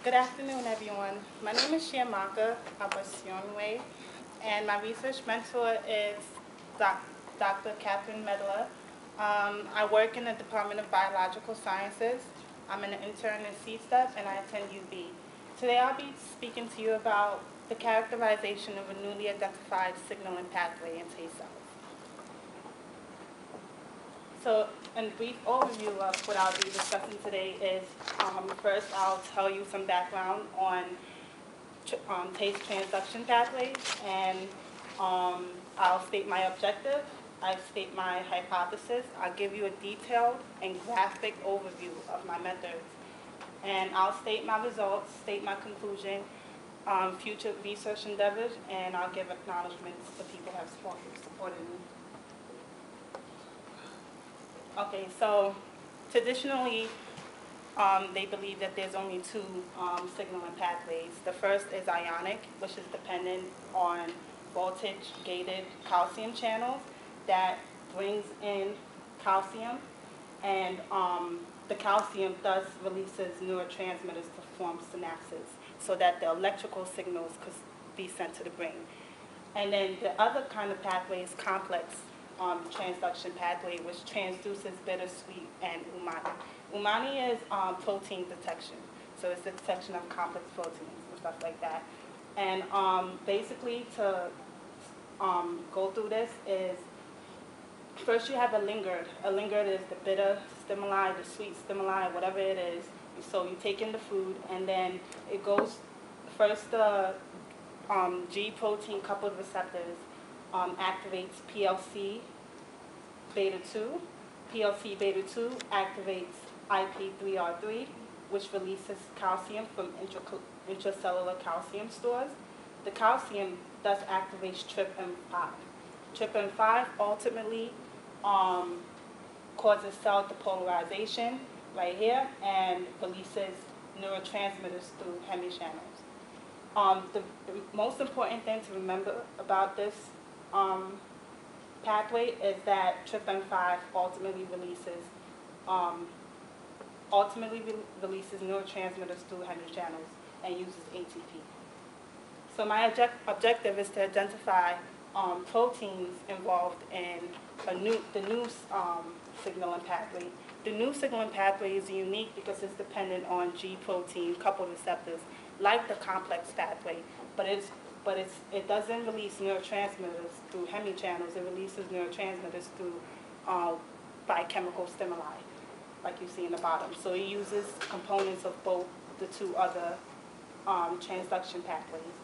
Good afternoon, everyone. My name is Chiamaka Agbasionwe, and my research mentor is Dr. Catherine Medler. I work in the Department of Biological Sciences. I'm an intern in CSTEP, and I attend UB. Today, I'll be speaking to you about the characterization of a newly identified signaling pathway in taste cells. So, a brief overview of what I'll be discussing today is, first I'll tell you some background on taste transduction pathways, and I'll state my objective, I state my hypothesis, I'll give you a detailed and graphic overview of my methods, and I'll state my results, state my conclusion, future research endeavors, and I'll give acknowledgments to people who have supported me. Okay, so traditionally, they believe that there's only two signaling pathways. The first is ionic, which is dependent on voltage-gated calcium channels that brings in calcium, and the calcium thus releases neurotransmitters to form synapses so that the electrical signals could be sent to the brain. And then the other kind of pathway is complex transduction pathway, which transduces bittersweet and umami. Umami is protein detection, so it's the detection of complex proteins and stuff like that. And basically, to go through this is, first you have a lingard. A lingard is the bitter stimuli, the sweet stimuli, whatever it is. So you take in the food, and then it goes, first the G protein coupled receptors activates PLC beta 2. PLC beta 2 activates IP3R3, which releases calcium from intracellular calcium stores. The calcium thus activates TRPM5. TRPM5 ultimately causes cell depolarization right here and releases neurotransmitters through hemichannels. The most important thing to remember about this pathway is that TRPM5 ultimately releases neurotransmitters through hemichannels and uses ATP. So my objective is to identify proteins involved in the new signaling pathway. The new signaling pathway is unique because it's dependent on G protein coupled receptors, like the complex pathway, but it doesn't release neurotransmitters through hemichannels. It releases neurotransmitters through biochemical stimuli, like you see in the bottom. So it uses components of both the two other transduction pathways.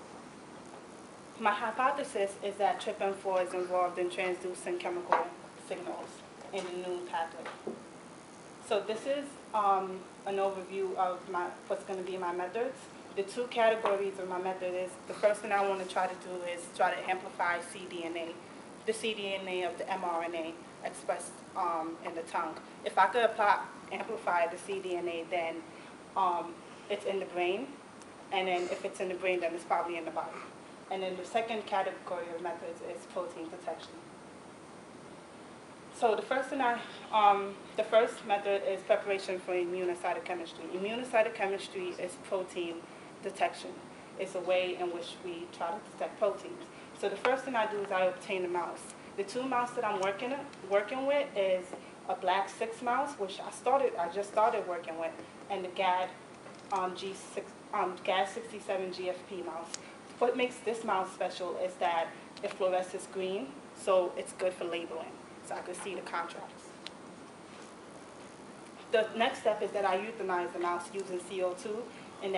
My hypothesis is that TRPM4 is involved in transducing chemical signals in the new pathway. So this is an overview of what's going to be my methods. The two categories of my method is, the first thing I want to try to do is try to amplify cDNA, the cDNA of the mRNA expressed in the tongue. If I could amplify the cDNA, then it's in the brain, and then if it's in the brain, then it's probably in the body. And then the second category of methods is protein detection. So the first method is preparation for immunocytochemistry. Immunocytochemistry is protein detection. It's a way in which we try to detect proteins. So the first thing I do is I obtain a mouse. The two mouse that I'm working with is a black 6 mouse, which I just started working with, and the GAD67 GFP mouse. What makes this mouse special is that it fluoresces green, so it's good for labeling, so I can see the contrast. The next step is that I euthanize the mouse using CO2 in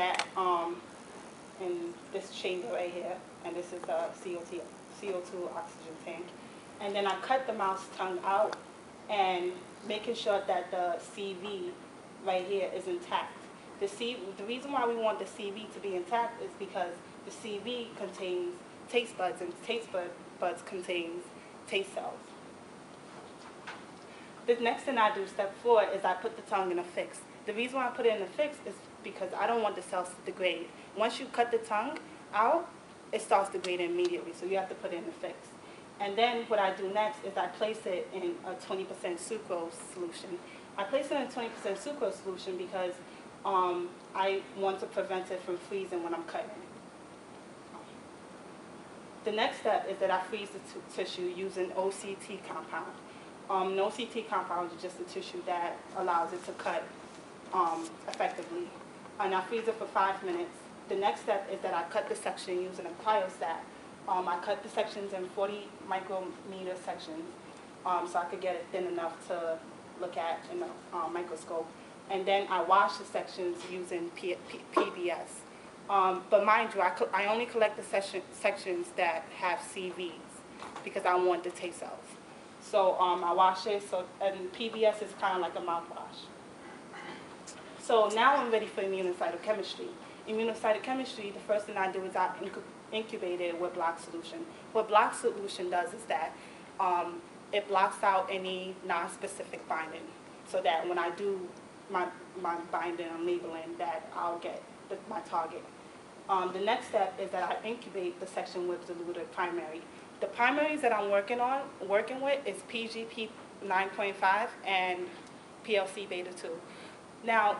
this chamber right here, and this is the CO2 oxygen tank. And then I cut the mouse tongue out and making sure that the CV right here is intact. The reason why we want the CV to be intact is because the CV contains taste buds, and taste buds contains taste cells. The next thing I do, step 4, is I put the tongue in a fix. The reason why I put it in a fix is because I don't want the cells to degrade. Once you cut the tongue out, it starts degrading immediately, so you have to put it in a fix. And then what I do next is I place it in a 20% sucrose solution. I place it in a 20% sucrose solution because I want to prevent it from freezing when I'm cutting. The next step is that I freeze the tissue using OCT compound. An OCT compound is just a tissue that allows it to cut effectively. And I freeze it for 5 minutes. The next step is that I cut the section using a cryostat. I cut the sections in 40 micrometer sections so I could get it thin enough to look at in a microscope. And then I wash the sections using PBS. But mind you, I only collect the sections that have CVs because I want the taste cells. So I wash it, and PBS is kind of like a mouthwash. So now I'm ready for immunocytochemistry. Immunocytochemistry, the first thing I do is I incubate it with block solution. What block solution does is that it blocks out any non-specific binding, so that when I do my binding and labeling, that I'll get my target. The next step is that I incubate the section with diluted primary. The primaries that I'm working with is PGP 9.5 and PLC beta 2. Now,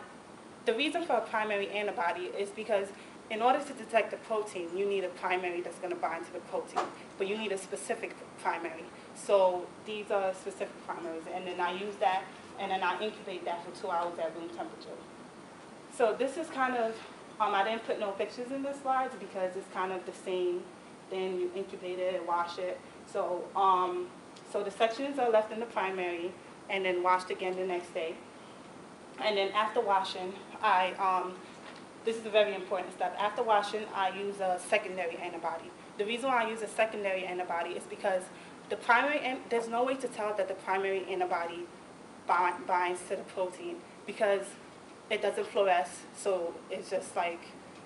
the reason for a primary antibody is because in order to detect the protein, you need a primary that's going to bind to the protein, but you need a specific primary. So these are specific primaries, and then I use that, and then I incubate that for 2 hours at room temperature. So this is kind of, I didn't put no pictures in the slides because it's kind of the same. Then you incubate it, wash it. So, so the sections are left in the primary, and then washed again the next day. And then after washing, this is a very important step. After washing, I use a secondary antibody. The reason why I use a secondary antibody is because the primary, there's no way to tell that the primary antibody binds to the protein because it doesn't fluoresce, so it's just like,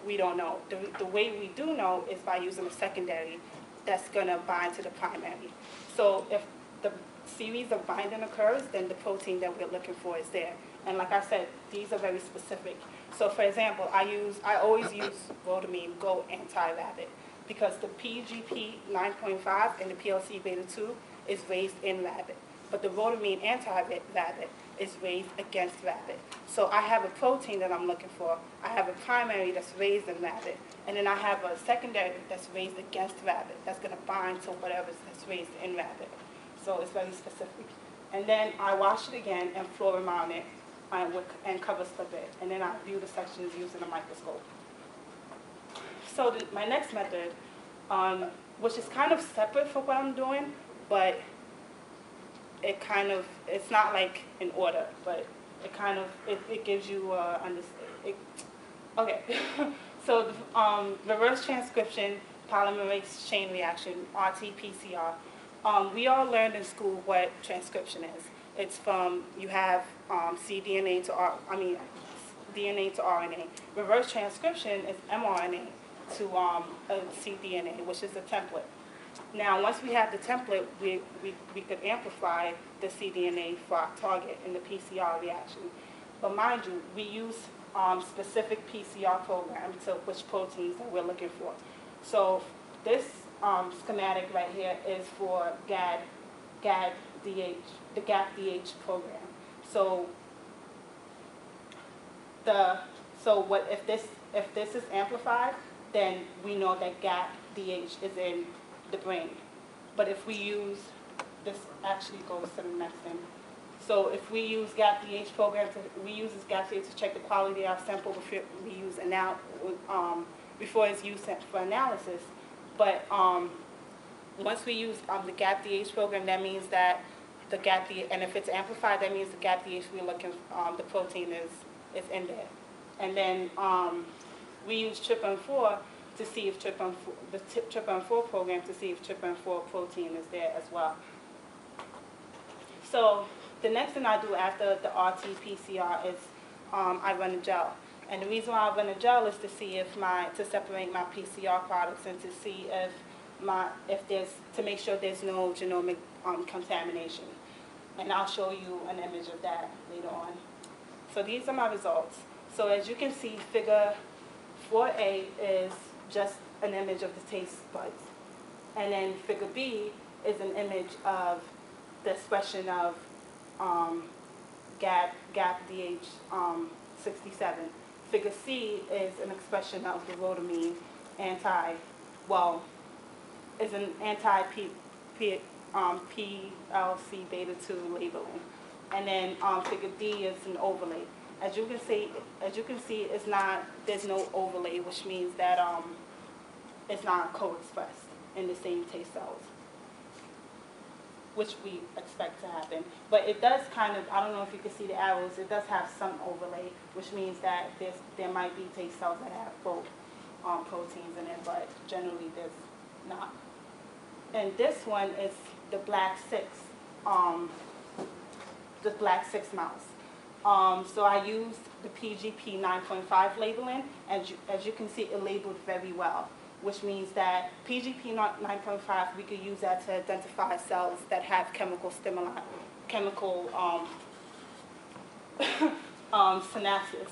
we don't know. The way we do know is by using a secondary that's going to bind to the primary. So if the series of binding occurs, then the protein that we're looking for is there. And like I said, these are very specific. So for example, I always use rhodamine Go anti-rabbit because the PGP 9.5 and the PLC beta 2 is raised in rabbit. But the rhodamine anti-rabbit is raised against rabbit. So I have a protein that I'm looking for. I have a primary that's raised in rabbit. And then I have a secondary that's raised against rabbit that's going to bind to whatever that's raised in rabbit. So it's very specific. And then I wash it again and fluoro mount it and cover slip it. And then I view the sections using a microscope. So my next method, which is kind of separate from what I'm doing, but it's not like in order, but it gives you okay. So reverse transcription polymerase chain reaction, RT-PCR. We all learned in school what transcription is. It's from, you have DNA to RNA. Reverse transcription is mRNA to a cDNA, which is a template. Now, once we have the template, we could amplify the cDNA for our target in the PCR reaction. But mind you, we use specific PCR programs to which proteins that we're looking for. So this schematic right here is for GAD-DH, the GAP-DH program. So if this is amplified, then we know that GAP-DH is in the brain. But if we use, this actually goes to the next thing. So if we use GAP-DH program, we use this GAP-DH to check the quality of our sample before we use before it's used for analysis. But once we use the GAP-DH program, that means that the GAP-DH, and if it's amplified, that means the GAP-DH we're looking, the protein is in there. And then we use TRPM4 to see if the TRPM4 program to see if TRPM4 protein is there as well. So the next thing I do after the RT-PCR is I run a gel. And the reason why I run a gel is to see if to separate my PCR products and to see to make sure there's no genomic contamination. And I'll show you an image of that later on. So these are my results. So as you can see, figure 4A is just an image of the taste buds. And then figure B is an image of the expression of GAP-DH 67. figure C is an expression of the rhotamine is an PLC beta 2 labeling. And then figure D is an overlay. As you can see, there's no overlay, which means that it's not co-expressed in the same taste cells, which we expect to happen. But it does kind of, I don't know if you can see the arrows, it does have some overlay, which means that there might be taste cells that have both proteins in it, but generally there's not. And this one is the black 6 mouse. So I used the PGP 9.5 labeling, and as you can see, it labeled very well, which means that PGP 9.5, we could use that to identify cells that have chemical stimuli, synapses.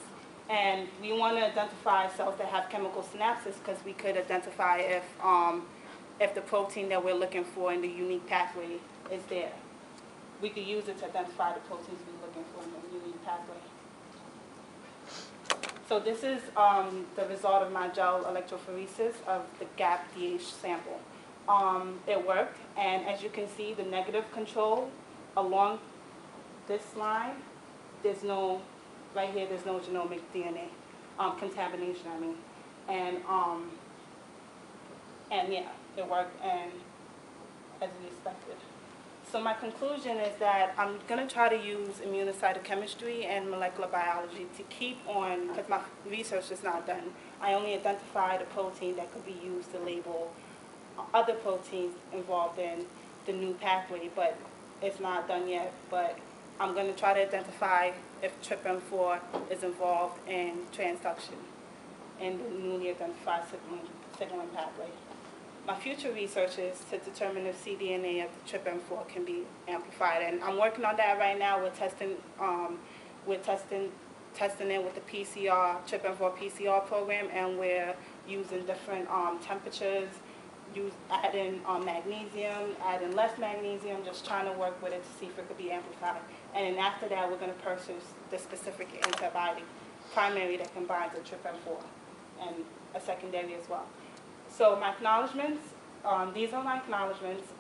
And we want to identify cells that have chemical synapses because we could identify if the protein that we're looking for in the unique pathway is there. We could use it to identify the proteins we're looking for in the unique pathway. So this is the result of my gel electrophoresis of the GAP-DH sample. It worked, and as you can see, the negative control along this line, there's no genomic DNA contamination, I mean. And yeah, it worked, and as we expected. So my conclusion is that I'm going to try to use immunocytochemistry and molecular biology to keep on, because my research is not done. I only identified a protein that could be used to label other proteins involved in the new pathway, but it's not done yet. But I'm going to try to identify if TRPM4 is involved in transduction in the newly identified signaling pathway. My future research is to determine if cDNA of the TRPM4 can be amplified, and I'm working on that right now. We're testing it with the PCR, TRPM4 PCR program, and we're using different temperatures, adding magnesium, adding less magnesium, just trying to work with it to see if it could be amplified. And then after that, we're going to pursue the specific antibody, primary that can bind to TRPM4, and a secondary as well. So my acknowledgements, these are my acknowledgements.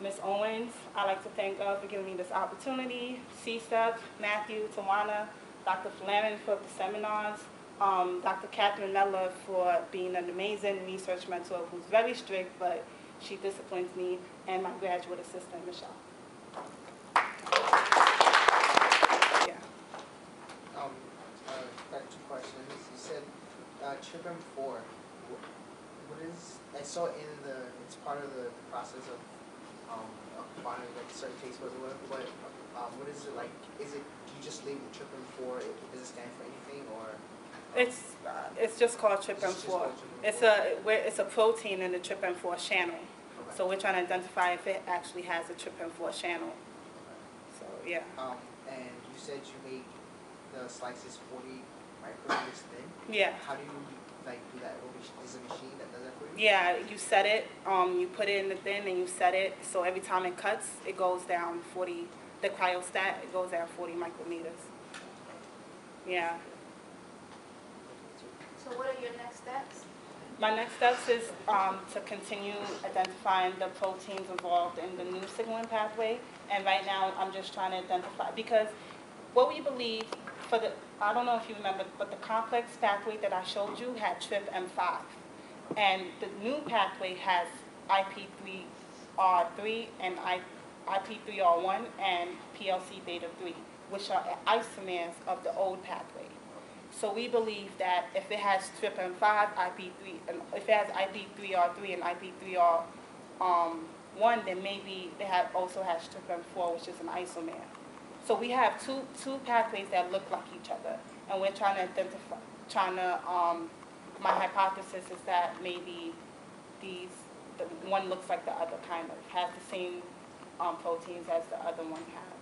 Ms. Owens, I'd like to thank God for giving me this opportunity, CSTEP, Matthew, Tawana, Dr. Flannery for the seminars, Dr. Catherine Mella for being an amazing research mentor who's very strict, but she disciplines me, and my graduate assistant, Michelle. Yeah. Got 2 questions. You said TRPM4. What is, I saw it's part of the process of finding like certain taste buds or whatever, but what is it like? Do you just label TRPM4? Does it stand for anything, or? It's just called TRPM4. It's a protein in the TRPM4 channel. Okay. So we're trying to identify if it actually has a TRPM4 channel. Okay. So yeah. And you said you make the slices 40 micrometers thin. Yeah. How do you do that? Is a machine that does that for you? Yeah, you set it. You put it in the thin and you set it. So every time it cuts, it goes down 40. The cryostat, it goes down 40 micrometers. Yeah. So what are your next steps? My next steps is to continue identifying the proteins involved in the new signaling pathway. And right now, I'm just trying to identify, because what we believe I don't know if you remember, but the complex pathway that I showed you had TRPM5. And the new pathway has IP3R3 and IP3R1 and PLC beta 3, which are isomers of the old pathway. So we believe that if it has TRPM5, if it has IP3R3 and IP3R1, then maybe also has TRPM4, which is an isomer. So we have two pathways that look like each other, and we're trying to identify. My hypothesis is that maybe the one looks like the other, kind of has the same proteins as the other one has.